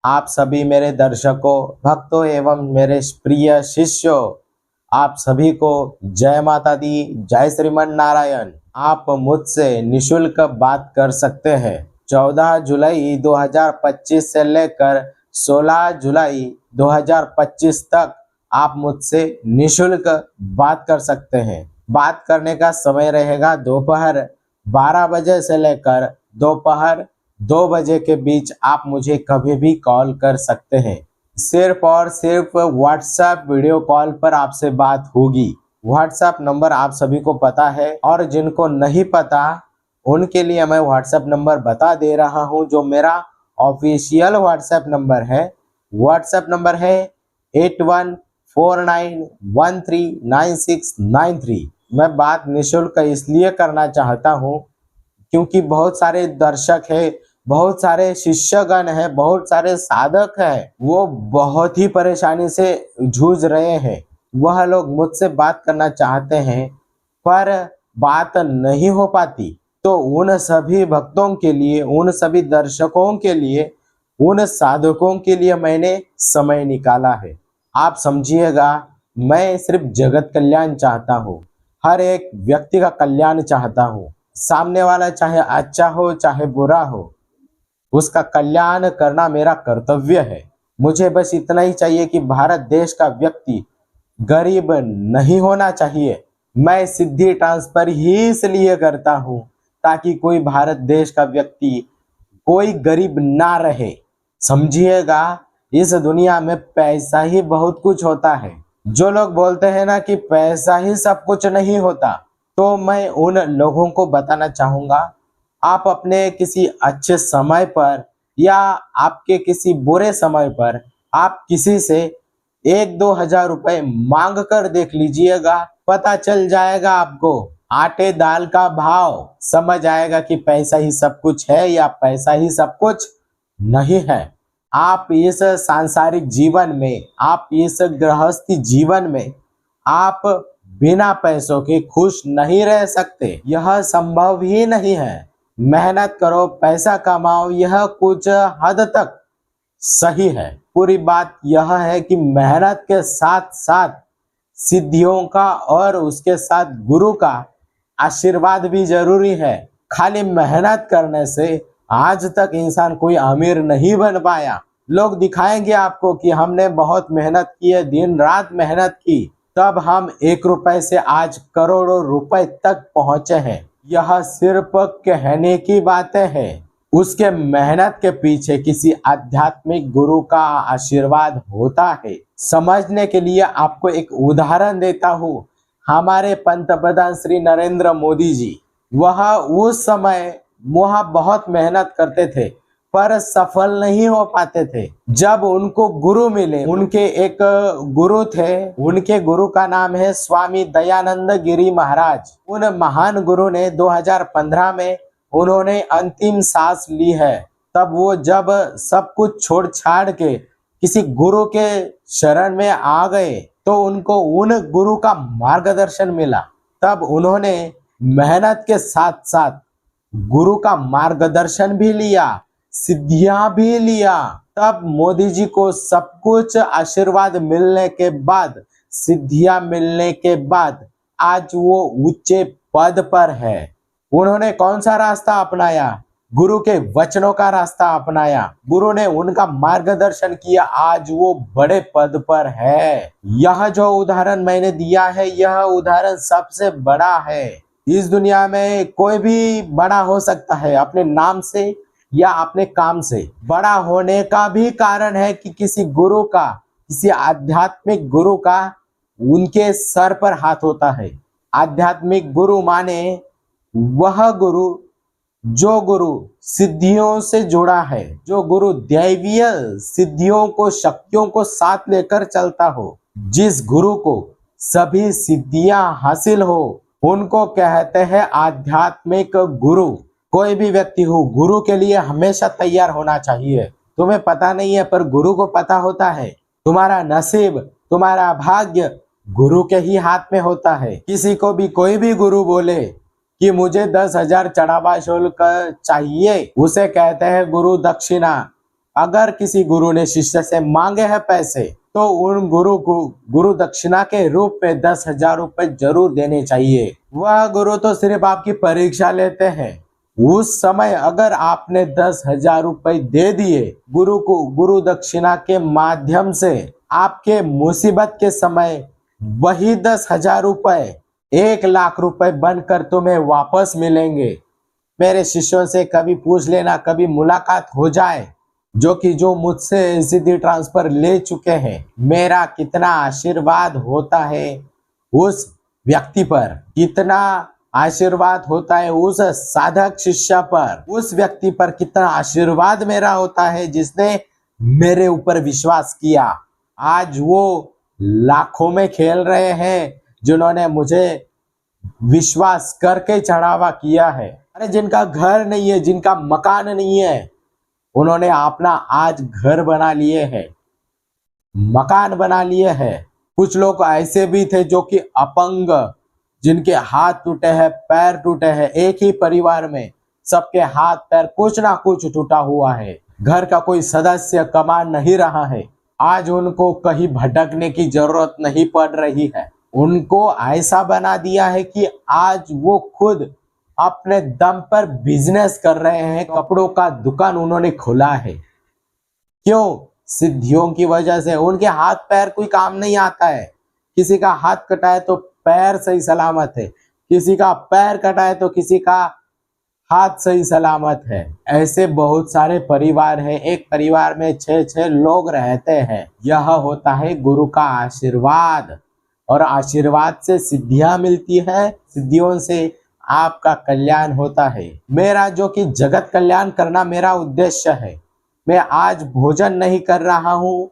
आप सभी मेरे दर्शकों, भक्तों एवं मेरे प्रिय शिष्यों, आप सभी को जय माता दी, जय श्रीमन नारायण। आप मुझसे निशुल्क बात कर सकते हैं। 14 जुलाई 2025 से लेकर 16 जुलाई 2025 तक आप मुझसे निशुल्क बात कर सकते हैं। बात करने का समय रहेगा दोपहर 12 बजे से लेकर दोपहर 2 बजे के बीच। आप मुझे कभी भी कॉल कर सकते हैं। सिर्फ और सिर्फ व्हाट्सएप वीडियो कॉल पर आपसे बात होगी। व्हाट्सएप नंबर आप सभी को पता है, और जिनको नहीं पता उनके लिए मैं व्हाट्सएप नंबर बता दे रहा हूं, जो मेरा ऑफिशियल व्हाट्सएप नंबर है। व्हाट्सएप नंबर है 8149139693। मैं बात निशुल्क इसलिए करना चाहता हूं क्योंकि बहुत सारे दर्शक हैं, बहुत सारे शिष्यगण हैं, बहुत सारे साधक हैं, वो बहुत ही परेशानी से जूझ रहे हैं। वह लोग मुझसे बात करना चाहते हैं पर बात नहीं हो पाती। तो उन सभी भक्तों के लिए, उन सभी दर्शकों के लिए, उन साधकों के लिए मैंने समय निकाला है। आप समझिएगा, मैं सिर्फ जगत कल्याण चाहता हूँ, हर एक व्यक्ति का कल्याण चाहता हूँ। सामने वाला चाहे अच्छा हो चाहे बुरा हो, उसका कल्याण करना मेरा कर्तव्य है। मुझे बस इतना ही चाहिए कि भारत देश का व्यक्ति गरीब नहीं होना चाहिए। मैं सिद्धि ट्रांसफर ही इसलिए करता हूँ ताकि कोई भारत देश का व्यक्ति कोई गरीब ना रहे। समझिएगा, इस दुनिया में पैसा ही बहुत कुछ होता है। जो लोग बोलते हैं ना कि पैसा ही सब कुछ नहीं होता, तो मैं उन लोगों को बताना चाहूंगा, आप अपने किसी अच्छे समय पर या आपके किसी बुरे समय पर आप किसी से 1-2 हजार रुपए मांग कर देख लीजिएगा। पता चल जाएगा आपको आटे दाल का भाव, समझ आएगा कि पैसा ही सब कुछ है या पैसा ही सब कुछ नहीं है। आप इस सांसारिक जीवन में, आप इस गृहस्थी जीवन में आप बिना पैसों के खुश नहीं रह सकते। यह संभव ही नहीं है। मेहनत करो, पैसा कमाओ, यह कुछ हद तक सही है। पूरी बात यह है कि मेहनत के साथ साथ सिद्धियों का और उसके साथ गुरु का आशीर्वाद भी जरूरी है। खाली मेहनत करने से आज तक इंसान कोई अमीर नहीं बन पाया। लोग दिखाएंगे आपको कि हमने बहुत मेहनत की है, दिन रात मेहनत की, तब हम 1 रुपए से आज करोड़ों रुपए तक पहुंचे हैं। यह सिर्फ कहने की बातें हैं। उसके मेहनत के पीछे किसी आध्यात्मिक गुरु का आशीर्वाद होता है। समझने के लिए आपको एक उदाहरण देता हूँ। हमारे पंतप्रधान श्री नरेंद्र मोदी जी, वह उस समय वह बहुत मेहनत करते थे पर सफल नहीं हो पाते थे। जब उनको गुरु मिले, उनके एक गुरु थे, उनके गुरु का नाम है स्वामी दयानंद गिरी महाराज। उन महान गुरु ने 2015 में उन्होंने अंतिम सांस ली है। तब वो जब सब कुछ छोड़ छाड़ के किसी गुरु के शरण में आ गए तो उनको उन गुरु का मार्गदर्शन मिला। तब उन्होंने मेहनत के साथ साथ गुरु का मार्गदर्शन भी लिया, सिद्धियां भी लिया। तब मोदी जी को सब कुछ आशीर्वाद मिलने के बाद, सिद्धियां मिलने के बाद आज वो ऊंचे पद पर है। उन्होंने कौन सा रास्ता अपनाया? गुरु के वचनों का रास्ता अपनाया। गुरु ने उनका मार्गदर्शन किया, आज वो बड़े पद पर है। यह जो उदाहरण मैंने दिया है, यह उदाहरण सबसे बड़ा है। इस दुनिया में कोई भी बड़ा हो सकता है अपने नाम से या अपने काम से। बड़ा होने का भी कारण है कि किसी गुरु का, किसी आध्यात्मिक गुरु का उनके सर पर हाथ होता है। आध्यात्मिक गुरु माने वह गुरु जो गुरु सिद्धियों से जुड़ा है, जो गुरु दैवीय सिद्धियों को, शक्तियों को साथ लेकर चलता हो। जिस गुरु को सभी सिद्धियां हासिल हो, उनको कहते हैं आध्यात्मिक गुरु। कोई भी व्यक्ति हो, गुरु के लिए हमेशा तैयार होना चाहिए। तुम्हें पता नहीं है पर गुरु को पता होता है। तुम्हारा नसीब, तुम्हारा भाग्य गुरु के ही हाथ में होता है। किसी को भी कोई भी गुरु बोले कि मुझे 10,000 चढ़ावा शुल्क चाहिए, उसे कहते हैं गुरु दक्षिणा। अगर किसी गुरु ने शिष्य से मांगे हैं पैसे तो उन गुरु को गुरु दक्षिणा के रूप में 10,000 रुपए जरूर देने चाहिए। वह गुरु तो सिर्फ आपकी परीक्षा लेते हैं। उस समय अगर आपने 10,000 रुपए दे दिए गुरु को, गुरु दक्षिणा के माध्यम से, आपके मुसीबत के समय वही 10,000 रुपए 1,00,000 रुपए बनकर तुम्हें वापस मिलेंगे। मेरे शिष्यों से कभी पूछ लेना, कभी मुलाकात हो जाए जो मुझसे सिद्धि ट्रांसफर ले चुके हैं, मेरा कितना आशीर्वाद होता है उस व्यक्ति पर, कितना आशीर्वाद होता है उस साधक शिष्य पर, उस व्यक्ति पर कितना आशीर्वाद मेरा होता है जिसने मेरे ऊपर विश्वास किया। आज वो लाखों में खेल रहे हैं जिन्होंने मुझे विश्वास करके चढ़ावा किया है। अरे जिनका घर नहीं है, जिनका मकान नहीं है, उन्होंने अपना आज घर बना लिए हैं, मकान बना लिए हैं। कुछ लोग ऐसे भी थे जो कि अपंग, जिनके हाथ टूटे हैं, पैर टूटे हैं, एक ही परिवार में सबके हाथ पैर कुछ ना कुछ टूटा हुआ है, घर का कोई सदस्य कमा नहीं रहा है। आज उनको कहीं भटकने की जरूरत नहीं पड़ रही है। उनको ऐसा बना दिया है कि आज वो खुद अपने दम पर बिजनेस कर रहे हैं। कपड़ों का दुकान उन्होंने खोला है। क्यों? सिद्धियों की वजह से। उनके हाथ पैर कोई काम नहीं आता है। किसी का हाथ कटा है तो पैर सही सलामत है, किसी का पैर कटा है तो किसी का हाथ सही सलामत है। ऐसे बहुत सारे परिवार हैं, एक परिवार में 6-6 लोग रहते हैं। यह होता है गुरु का आशीर्वाद, और आशीर्वाद से सिद्धियां मिलती है, सिद्धियों से आपका कल्याण होता है। मेरा जो कि जगत कल्याण करना मेरा उद्देश्य है। मैं आज भोजन नहीं कर रहा हूँ,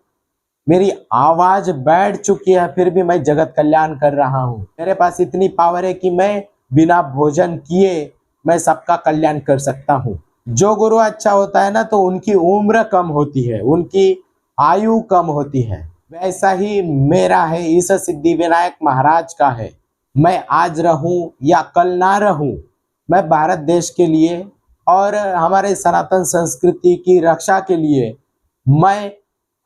मेरी आवाज बैठ चुकी है, फिर भी मैं जगत कल्याण कर रहा हूँ। मेरे पास इतनी पावर है कि मैं बिना भोजन किए मैं सबका कल्याण कर सकता हूँ। जो गुरु अच्छा होता है ना, तो उनकी उम्र कम होती है, उनकी आयु कम होती है। वैसा ही मेरा है, इस सिद्धि विनायक महाराज का है। मैं आज रहूं या कल ना रहूं, मैं भारत देश के लिए और हमारे सनातन संस्कृति की रक्षा के लिए मैं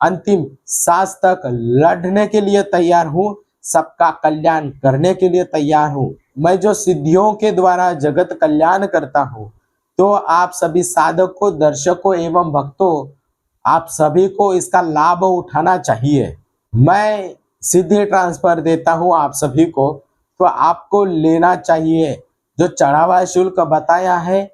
अंतिम सांस तक लड़ने के लिए तैयार हूँ, सबका कल्याण करने के लिए तैयार हूँ। मैं जो सिद्धियों के द्वारा जगत कल्याण करता हूँ, तो आप सभी साधकों, दर्शकों एवं भक्तों, आप सभी को इसका लाभ उठाना चाहिए। मैं सिद्धि ट्रांसफर देता हूँ आप सभी को, तो आपको लेना चाहिए। जो चढ़ावा शुल्क बताया है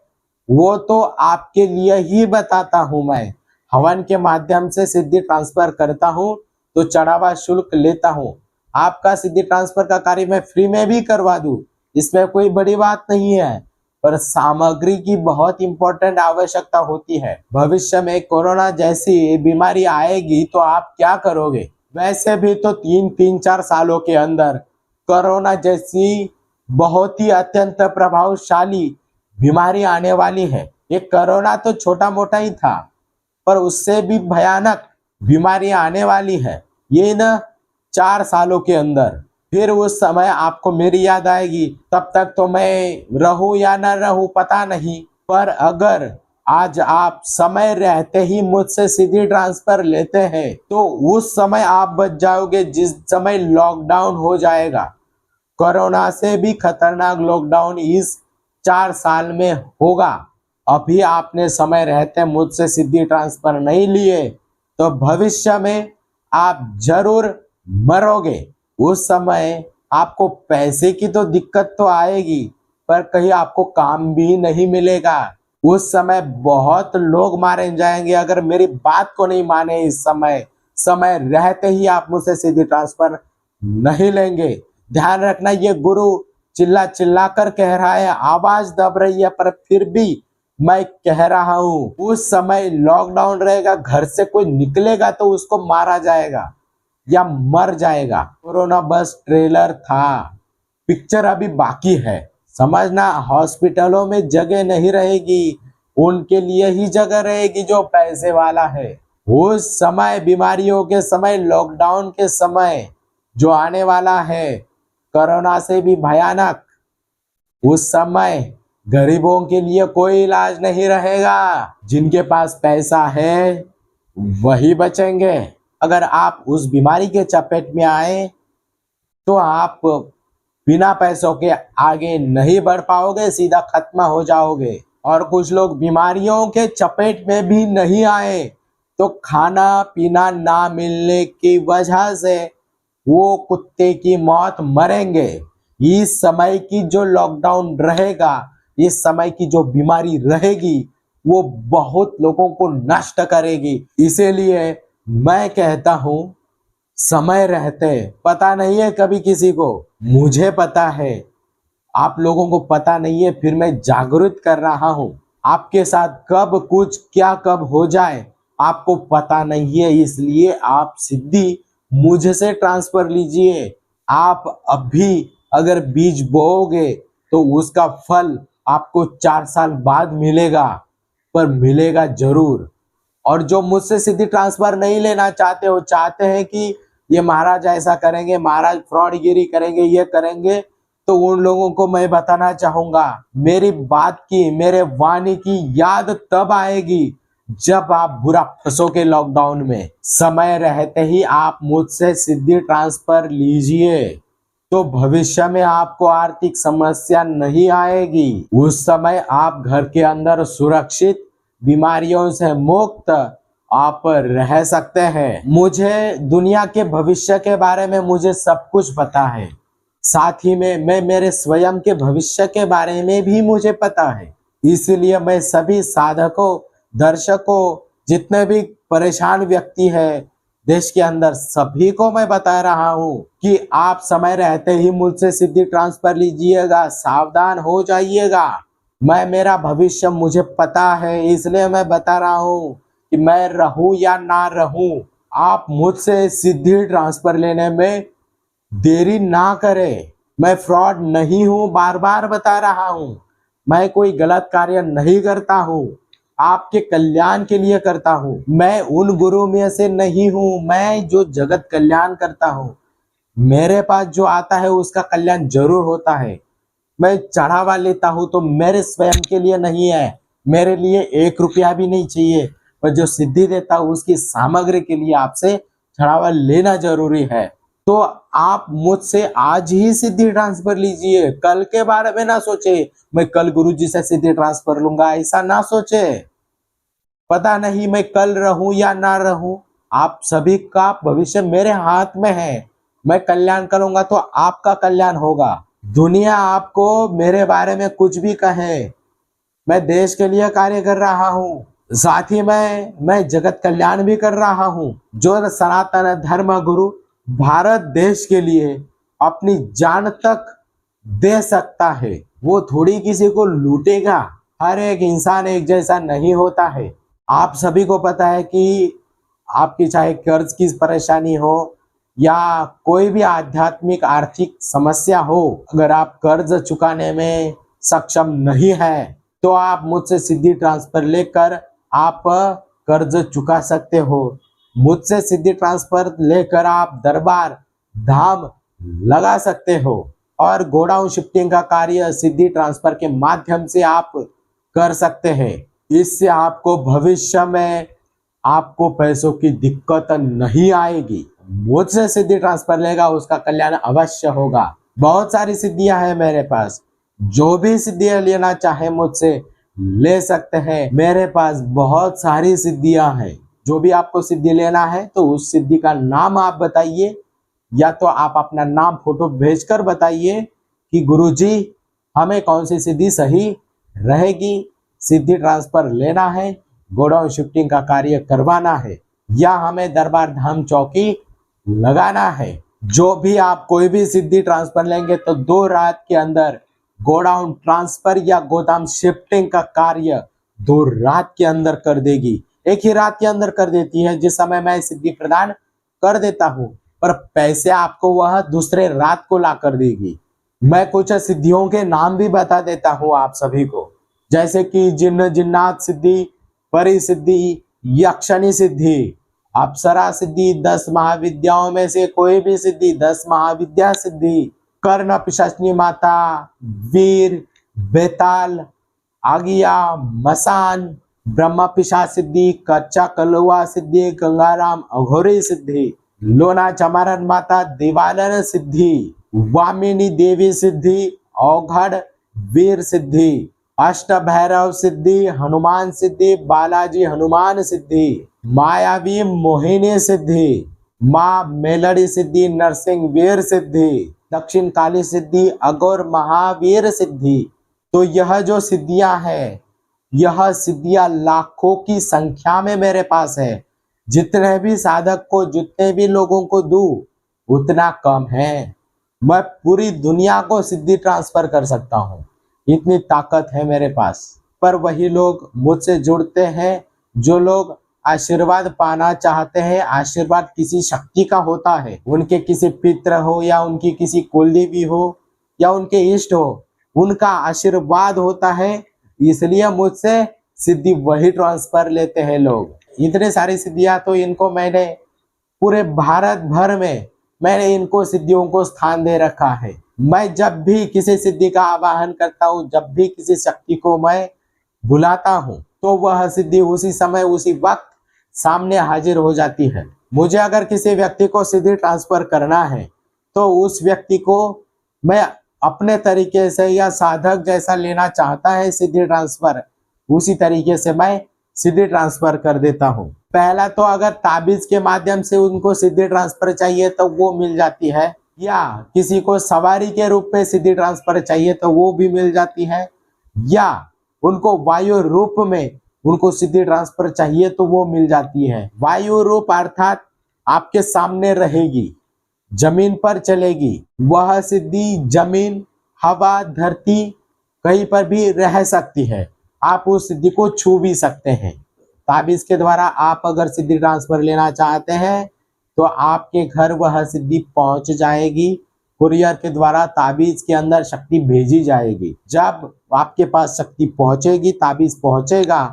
वो तो आपके लिए ही बताता हूँ। मैं हवन के माध्यम से सिद्धि ट्रांसफर करता हूँ तो चढ़ावा शुल्क लेता हूँ। आपका सिद्धि ट्रांसफर का कार्य मैं फ्री में भी करवा दूँ, इसमें कोई बड़ी बात नहीं है, पर सामग्री की बहुत इंपॉर्टेंट आवश्यकता होती है। भविष्य में कोरोना जैसी बीमारी आएगी तो आप क्या करोगे? वैसे भी तो 3-4 सालों के अंदर कोरोना जैसी बहुत ही अत्यंत प्रभावशाली बीमारी आने वाली है। ये कोरोना तो छोटा मोटा ही था, पर उससे भी भयानक बीमारी आने वाली है ये न 4 सालों के अंदर। फिर उस समय आपको मेरी याद आएगी। तब तक तो मैं रहूं या न रहूं पता नहीं, पर अगर आज आप समय रहते ही मुझसे सिद्धि ट्रांसफर लेते हैं तो उस समय आप बच जाओगे जिस समय लॉकडाउन हो जाएगा। कोरोना से भी खतरनाक लॉकडाउन इस 4 साल में होगा। अभी आपने समय रहते मुझसे सिद्धि ट्रांसफर नहीं लिए तो भविष्य में आप जरूर मरोगे। उस समय आपको पैसे की तो दिक्कत तो आएगी, पर कहीं आपको काम भी नहीं मिलेगा। उस समय बहुत लोग मारे जाएंगे अगर मेरी बात को नहीं माने। इस समय रहते ही आप मुझसे सिद्धि ट्रांसफर नहीं लेंगे। ध्यान रखना, ये गुरु चिल्ला चिल्ला कर कह रहा है, आवाज दब रही है, पर फिर भी मैं कह रहा हूँ। उस समय लॉकडाउन रहेगा, घर से कोई निकलेगा तो उसको मारा जाएगा या मर जाएगा। कोरोना बस ट्रेलर था, पिक्चर अभी बाकी है। समझना, हॉस्पिटलों में जगह नहीं रहेगी, उनके लिए ही जगह रहेगी जो पैसे वाला है। उस समय, बीमारियों के समय, लॉकडाउन के समय जो आने वाला है, कोरोना से भी भयानक, उस समय गरीबों के लिए कोई इलाज नहीं रहेगा। जिनके पास पैसा है वही बचेंगे। अगर आप उस बीमारी के चपेट में आए तो आप बिना पैसों के आगे नहीं बढ़ पाओगे, सीधा खत्म हो जाओगे। और कुछ लोग बीमारियों के चपेट में भी नहीं आए तो खाना पीना ना मिलने की वजह से वो कुत्ते की मौत मरेंगे। इस समय की जो लॉकडाउन रहेगा, इस समय की जो बीमारी रहेगी, वो बहुत लोगों को नष्ट करेगी। इसीलिए मैं कहता हूं, समय रहते, पता नहीं है कभी किसी को, मुझे पता है, आप लोगों को पता नहीं है, फिर मैं जागरूक कर रहा हूं। आपके साथ कब कुछ क्या कब हो जाए आपको पता नहीं है, इसलिए आप सीधी मुझसे ट्रांसफर लीजिए। आप अभी अगर बीज बोओगे तो उसका फल आपको 4 साल बाद मिलेगा, पर मिलेगा जरूर। और जो मुझसे सीधी ट्रांसफर नहीं लेना चाहते, वो चाहते हैं कि ये महाराज ऐसा करेंगे, महाराज फ्रॉडगिरी करेंगे, ये करेंगे, तो उन लोगों को मैं बताना चाहूंगा, मेरी बात की, मेरे वाणी की याद तब आएगी जब आप बुरा फंसोगे लॉकडाउन में। समय रहते ही आप मुझसे सीधी ट्रांसफर लीजिए, तो भविष्य में आपको आर्थिक समस्या नहीं आएगी। उस समय आप घर के अंदर सुरक्षित, बीमारियों से मुक्त आप रह सकते हैं। मुझे दुनिया के भविष्य के बारे में मुझे सब कुछ पता है, साथ ही में मैं मेरे स्वयं के भविष्य के बारे में भी मुझे पता है। इसलिए मैं सभी साधकों, दर्शकों, जितने भी परेशान व्यक्ति है देश के अंदर, सभी को मैं बता रहा हूं कि आप समय रहते ही मुझसे सीधी ट्रांसफर लीजिएगा, सावधान हो जाइएगा। मैं, मेरा भविष्य मुझे पता है, इसलिए मैं बता रहा हूं कि मैं रहूं या ना रहूं, आप मुझसे सीधी ट्रांसफर लेने में देरी ना करें। मैं फ्रॉड नहीं हूं, बार बार बता रहा हूं। मैं कोई गलत कार्य नहीं करता हूं, आपके कल्याण के लिए करता हूं। मैं उन गुरु में से नहीं हूं, मैं जो जगत कल्याण करता हूं। मेरे पास जो आता है उसका कल्याण जरूर होता है। मैं चढ़ावा लेता हूं तो मेरे स्वयं के लिए नहीं है, मेरे लिए 1 रुपया भी नहीं चाहिए, पर जो सिद्धि देता हूं उसकी सामग्री के लिए आपसे चढ़ावा लेना जरूरी है। तो आप मुझसे आज ही सिद्धि ट्रांसफर लीजिए, कल के बारे में ना सोचे, मैं कल गुरुजी से सिद्धि ट्रांसफर लूंगा, ऐसा ना सोचे। पता नहीं मैं कल रहूं या ना रहूं, आप सभी का भविष्य मेरे हाथ में है। मैं कल्याण करूंगा तो आपका कल्याण होगा। दुनिया आपको मेरे बारे में कुछ भी कहे, मैं देश के लिए कार्य कर रहा हूँ, साथ ही मैं जगत कल्याण भी कर रहा हूँ। जो सनातन धर्म गुरु भारत देश के लिए अपनी जान तक दे सकता है, वो थोड़ी किसी को लूटेगा। हर एक इंसान एक जैसा नहीं होता है। आप सभी को पता है कि आपकी चाहे कर्ज की परेशानी हो या कोई भी आध्यात्मिक आर्थिक समस्या हो, अगर आप कर्ज चुकाने में सक्षम नहीं है तो आप मुझसे सीधी ट्रांसफर लेकर आप कर्ज चुका सकते हो। मुझसे सीधी ट्रांसफर लेकर आप दरबार धाम लगा सकते हो, और गोडाउन शिफ्टिंग का कार्य सीधी ट्रांसफर के माध्यम से आप कर सकते हैं। इससे आपको भविष्य में आपको पैसों की दिक्कत नहीं आएगी। मुझसे सिद्धि ट्रांसफर लेगा उसका कल्याण अवश्य होगा। बहुत सारी सिद्धियां हैं मेरे पास, जो भी सिद्धियां लेना चाहे मुझसे ले सकते हैं। मेरे पास बहुत सारी सिद्धियां हैं। जो भी आपको सिद्धि लेना है तो उस सिद्धि का नाम आप बताइए, या तो आप अपना नाम फोटो भेजकर बताइए कि गुरुजी हमें कौन सी सिद्धि सही रहेगी, सिद्धि ट्रांसफर लेना है, गोडाउन शिफ्टिंग का कार्य करवाना है, या हमें दरबार धाम चौकी लगाना है। जो भी आप कोई भी सिद्धि ट्रांसफर लेंगे तो 2 रात के अंदर गोडाउन ट्रांसफर या गोदाम शिफ्टिंग का कार्य 2 रात के अंदर कर देगी। एक ही रात के अंदर कर देती है, जिस समय मैं सिद्धि प्रदान कर देता हूं, पर पैसे आपको वह दूसरे रात को ला कर देगी। मैं कुछ सिद्धियों के नाम भी बता देता हूं आप सभी को, जैसे कि जिन्न जिन्नात सिद्धि, परि सिद्धि, यक्षणी सिद्धि, अप्सरा सिद्धि, 10 महाविद्याओं में से कोई भी सिद्धि, 10 महाविद्या सिद्धि, कर्ण पिशाचनी माता, वीर, बेताल, आगिया, मसान, ब्रह्मा पिशाच सिद्धि, कच्चा कलुआ सिद्धि, गंगाराम अघोरी सिद्धि, लोना चमारन माता दिवालन सिद्धि, वामिनी देवी सिद्धि, औघड़ वीर सिद्धि, अष्ट भैरव सिद्धि, हनुमान सिद्धि, बालाजी हनुमान सिद्धि, मायावी मोहिनी सिद्धि, माँ मेलड़ी सिद्धि, नरसिंह वीर सिद्धि, दक्षिण काली सिद्धि, अघोर महावीर सिद्धि। तो यह जो सिद्धियां है, यह सिद्धियां लाखों की संख्या में मेरे पास है। जितने भी साधक को, जितने भी लोगों को दूं, उतना कम है। मैं पूरी दुनिया को सिद्धि ट्रांसफर कर सकता हूँ, इतनी ताकत है मेरे पास। पर वही लोग मुझसे जुड़ते हैं जो लोग आशीर्वाद पाना चाहते हैं। आशीर्वाद किसी शक्ति का होता है, उनके किसी पित्र हो या उनकी किसी कुलदेवी हो या उनके इष्ट हो, उनका आशीर्वाद होता है। इसलिए मुझसे सिद्धि वही ट्रांसफर लेते हैं लोग। इतने सारी सिद्धियां तो इनको मैंने पूरे भारत भर में मैंने इनको सिद्धियों को स्थान दे रखा है। मैं जब भी किसी सिद्धि का आवाहन करता हूँ, जब भी किसी शक्ति को मैं बुलाता हूँ, तो वह सिद्धि उसी समय उसी वक्त सामने हाजिर हो जाती है। मुझे अगर किसी व्यक्ति को सिद्धि ट्रांसफर करना है तो उस व्यक्ति को मैं अपने तरीके से या साधक जैसा लेना चाहता है सिद्धि ट्रांसफर, उसी तरीके से मैं सिद्धि ट्रांसफर कर देता हूँ। पहला तो अगर ताबीज के माध्यम से उनको सिद्धि ट्रांसफर चाहिए तो वो मिल जाती है, या किसी को सवारी के रूप में सिद्धि ट्रांसफर चाहिए तो वो भी मिल जाती है, या उनको वायु रूप में उनको सिद्धि ट्रांसफर चाहिए तो वो मिल जाती है। वायु रूप अर्थात आपके सामने रहेगी, जमीन पर चलेगी। वह सिद्धि जमीन, हवा, धरती कहीं पर भी रह सकती है। आप उस सिद्धि को छू भी सकते हैं। ताबीज के द्वारा आप अगर सिद्धि ट्रांसफर लेना चाहते हैं तो आपके घर वह सिद्धि पहुंच जाएगी। कुरियर के द्वारा ताबीज के अंदर शक्ति भेजी जाएगी। जब आपके पास शक्ति पहुंचेगी, ताबीज पहुंचेगा,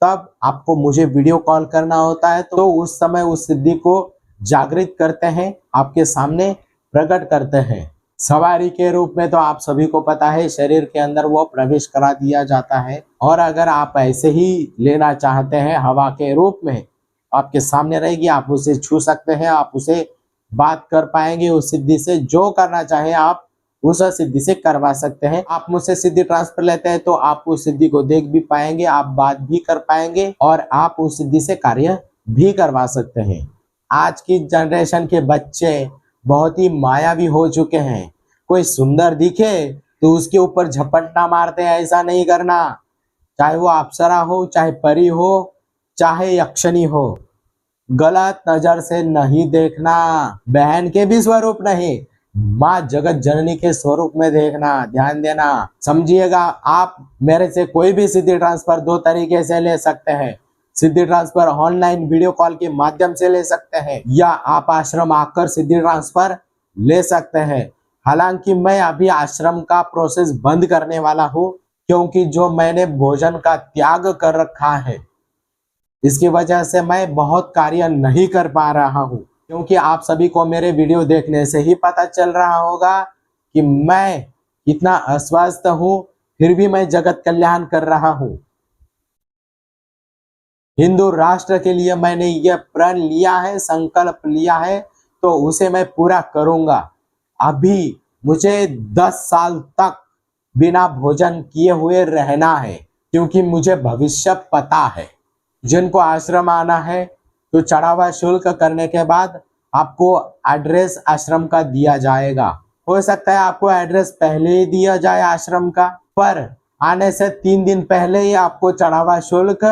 तब आपको मुझे वीडियो कॉल करना होता है। तो उस समय उस सिद्धि को जागृत करते हैं, आपके सामने प्रकट करते हैं। सवारी के रूप में तो आप सभी को पता है, शरीर के अंदर वो प्रवेश करा दिया जाता है। और अगर आप ऐसे ही लेना चाहते हैं हवा के रूप में, आपके सामने रहेगी, आप उसे छू सकते हैं, आप उसे बात कर पाएंगे। उस सिद्धि से जो करना चाहे आप उस सिद्धि से करवा सकते हैं। आप मुझसे सिद्धि ट्रांसफर लेते हैं तो आप उस सिद्धि को देख भी पाएंगे, आप बात भी कर पाएंगे और आप उस सिद्धि से कार्य भी करवा सकते हैं। आज की जनरेशन के बच्चे बहुत ही मायावी हो चुके हैं। कोई सुंदर दिखे तो उसके ऊपर झपट्टा मारते हैं। ऐसा नहीं करना, चाहे वो अप्सरा हो, चाहे परी हो, चाहे यक्षिणी हो। गलत नजर से नहीं देखना। बहन के भी स्वरूप नहीं, माँ जगत जननी के स्वरूप में देखना, ध्यान देना। समझिएगा, आप मेरे से कोई भी सिद्धि ट्रांसफर दो तरीके से ले सकते हैं। सिद्धि ट्रांसफर ऑनलाइन वीडियो कॉल के माध्यम से ले सकते हैं, या आप आश्रम आकर सिद्धि ट्रांसफर ले सकते हैं। हालांकि मैं अभी आश्रम का प्रोसेस बंद करने वाला हूँ, क्योंकि जो मैंने भोजन का त्याग कर रखा है, इसकी वजह से मैं बहुत कार्य नहीं कर पा रहा हूँ। क्योंकि आप सभी को मेरे वीडियो देखने से ही पता चल रहा होगा कि मैं कितना अस्वस्थ हूँ, फिर भी मैं जगत कल्याण कर रहा हूँ। हिंदू राष्ट्र के लिए मैंने यह प्रण लिया है, संकल्प लिया है, तो उसे मैं पूरा करूंगा। अभी मुझे 10 साल तक बिना भोजन किए हुए रहना है, क्योंकि मुझे भविष्य पता है। जिनको आश्रम आना है तो चढ़ावा शुल्क करने के बाद आपको एड्रेस आश्रम का दिया जाएगा। हो सकता है आपको एड्रेस पहले ही दिया जाए आश्रम का, पर आने से 3 दिन पहले ही आपको चढ़ावा शुल्क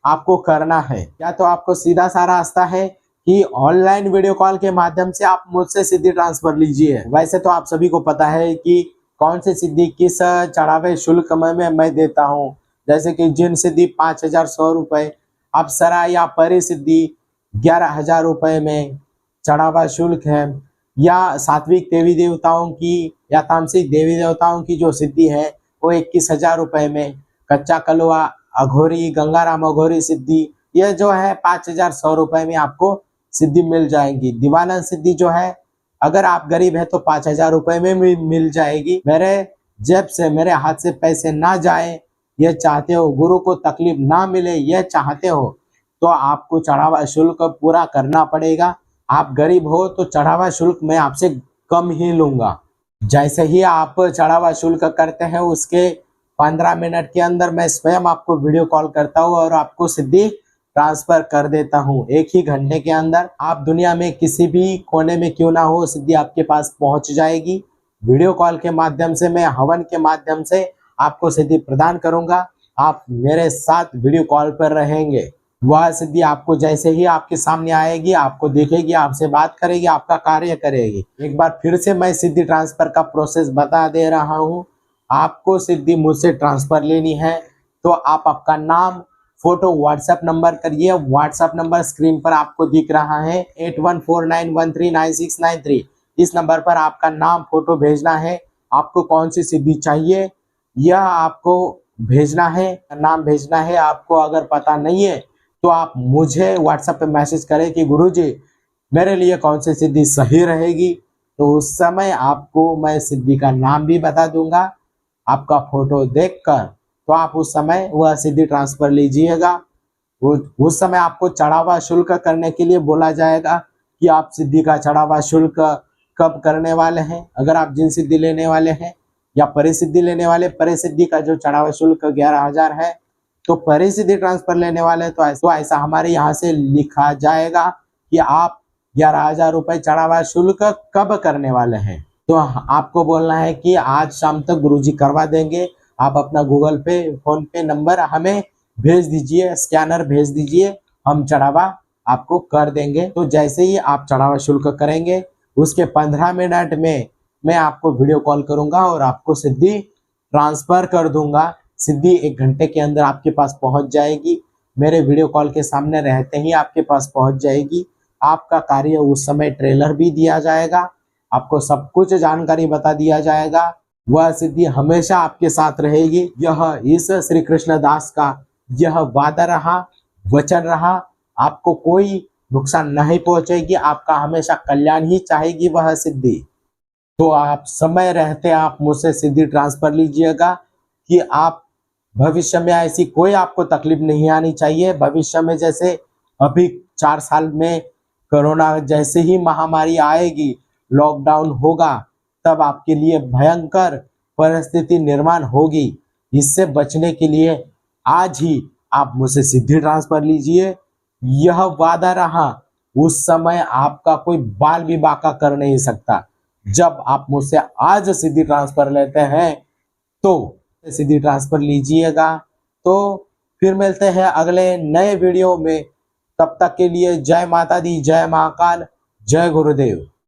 आपको करना है। या तो आपको सीधा सा रास्ता है कि ऑनलाइन वीडियो कॉल के माध्यम से आप मुझसे सिद्धि ट्रांसफर लीजिए। वैसे तो आप सभी को पता है कि कौन सी सिद्धि किस चढ़ावे शुल्क में मैं देता हूँ। जैसे कि जिन सिद्धि 5100 रुपये, अप्सरा या परी सिद्धि 11,000 रुपये में चढ़ावा शुल्क है, या सात्विक देवी देवताओं की या तामसिक देवी देवताओं की जो सिद्धि है वो 21,000 रुपये में, कच्चा कलुआ अघोरी गंगाराम अघोरी सिद्धि ये जो है 5,100 रुपये में आपको सिद्धि मिल जाएगी। दीवानंद सिद्धि जो है, अगर आप गरीब है तो 5,000 रुपये में मिल जाएगी। मेरे जेब से, मेरे हाथ से पैसे ना जाए, ये चाहते हो, गुरु को तकलीफ ना मिले ये चाहते हो, तो आपको चढ़ावा शुल्क पूरा करना पड़ेगा। आप गरीब हो तो चढ़ावा शुल्क मैं आपसे कम ही लूंगा। जैसे ही आप चढ़ावा शुल्क करते हैं उसके 15 मिनट के अंदर मैं स्वयं आपको वीडियो कॉल करता हूँ और आपको सिद्धि ट्रांसफर कर देता हूँ। 1 ही घंटे के अंदर आप दुनिया में किसी भी कोने में क्यों ना हो, सिद्धि आपके पास पहुंच जाएगी। वीडियो कॉल के माध्यम से, मैं हवन के माध्यम से आपको सिद्धि प्रदान करूंगा। आप मेरे साथ वीडियो कॉल पर रहेंगे। वह सिद्धि आपको जैसे ही आपके सामने आएगी, आपको देखेगी, आपसे बात करेगी, आपका कार्य करेगी। एक बार फिर से मैं सिद्धि ट्रांसफर का प्रोसेस बता दे रहा हूँ। आपको सिद्धि मुझसे ट्रांसफर लेनी है तो आप आपका नाम, फोटो व्हाट्सएप नंबर करिए। व्हाट्सएप नंबर स्क्रीन पर आपको दिख रहा है 8149139693। इस नंबर पर आपका नाम, फोटो भेजना है। आपको कौन सी सिद्धि चाहिए यह आपको भेजना है, नाम भेजना है। आपको अगर पता नहीं है तो आप मुझे व्हाट्सएप पे मैसेज करें कि गुरुजी मेरे लिए कौन सी सिद्धि सही रहेगी। तो उस समय आपको मैं सिद्धि का नाम भी बता दूंगा, आपका फोटो देखकर तो आप उस समय वह सिद्धि ट्रांसफर लीजिएगा। उस समय आपको चढ़ावा शुल्क करने के लिए बोला जाएगा कि आप सिद्धि का चढ़ावा शुल्क कब करने वाले हैं। अगर आप जिन सिद्धि लेने वाले हैं या परिसिद्धि लेने वाले, परिसिद्धि का जो चढ़ावा शुल्क 11,000 है, तो परिसिद्धि ट्रांसफर लेने वाले तो ऐसा हमारे यहाँ से लिखा जाएगा कि आप 11,000 रुपये चढ़ावा शुल्क कब करने वाले हैं। तो आपको बोलना है कि आज शाम तक गुरुजी करवा देंगे। आप अपना गूगल पे, फोन पे नंबर हमें भेज दीजिए, स्कैनर भेज दीजिए, हम चढ़ावा आपको कर देंगे। तो जैसे ही आप चढ़ावा शुल्क करेंगे उसके 15 मिनट में मैं आपको वीडियो कॉल करूंगा और आपको सिद्धि ट्रांसफर कर दूंगा। सिद्धि 1 घंटे के अंदर आपके पास पहुंच जाएगी। मेरे वीडियो कॉल के सामने रहते ही आपके पास पहुंच जाएगी। आपका कार्य उस समय ट्रेलर भी दिया जाएगा, आपको सब कुछ जानकारी बता दिया जाएगा। वह सिद्धि हमेशा आपके साथ रहेगी। यह इस श्री कृष्ण दास का यह वादा रहा, वचन रहा। आपको कोई नुकसान नहीं पहुंचेगी, आपका हमेशा कल्याण ही चाहेगी वह सिद्धि। तो आप समय रहते आप मुझसे सिद्धि ट्रांसफर लीजिएगा कि आप भविष्य में ऐसी कोई आपको तकलीफ नहीं आनी चाहिए। भविष्य में जैसे अभी 4 साल में कोरोना जैसे ही महामारी आएगी, लॉकडाउन होगा, तब आपके लिए भयंकर परिस्थिति निर्माण होगी। इससे बचने के लिए आज ही आप मुझसे सिद्धि ट्रांसफर लीजिए। यह वादा रहा, उस समय आपका कोई बाल भी बाका कर नहीं सकता। जब आप मुझसे आज सिद्धि ट्रांसफर लेते हैं तो सिद्धि ट्रांसफर लीजिएगा। तो फिर मिलते हैं अगले नए वीडियो में। तब तक के लिए जय माता दी, जय महाकाल, जय गुरुदेव।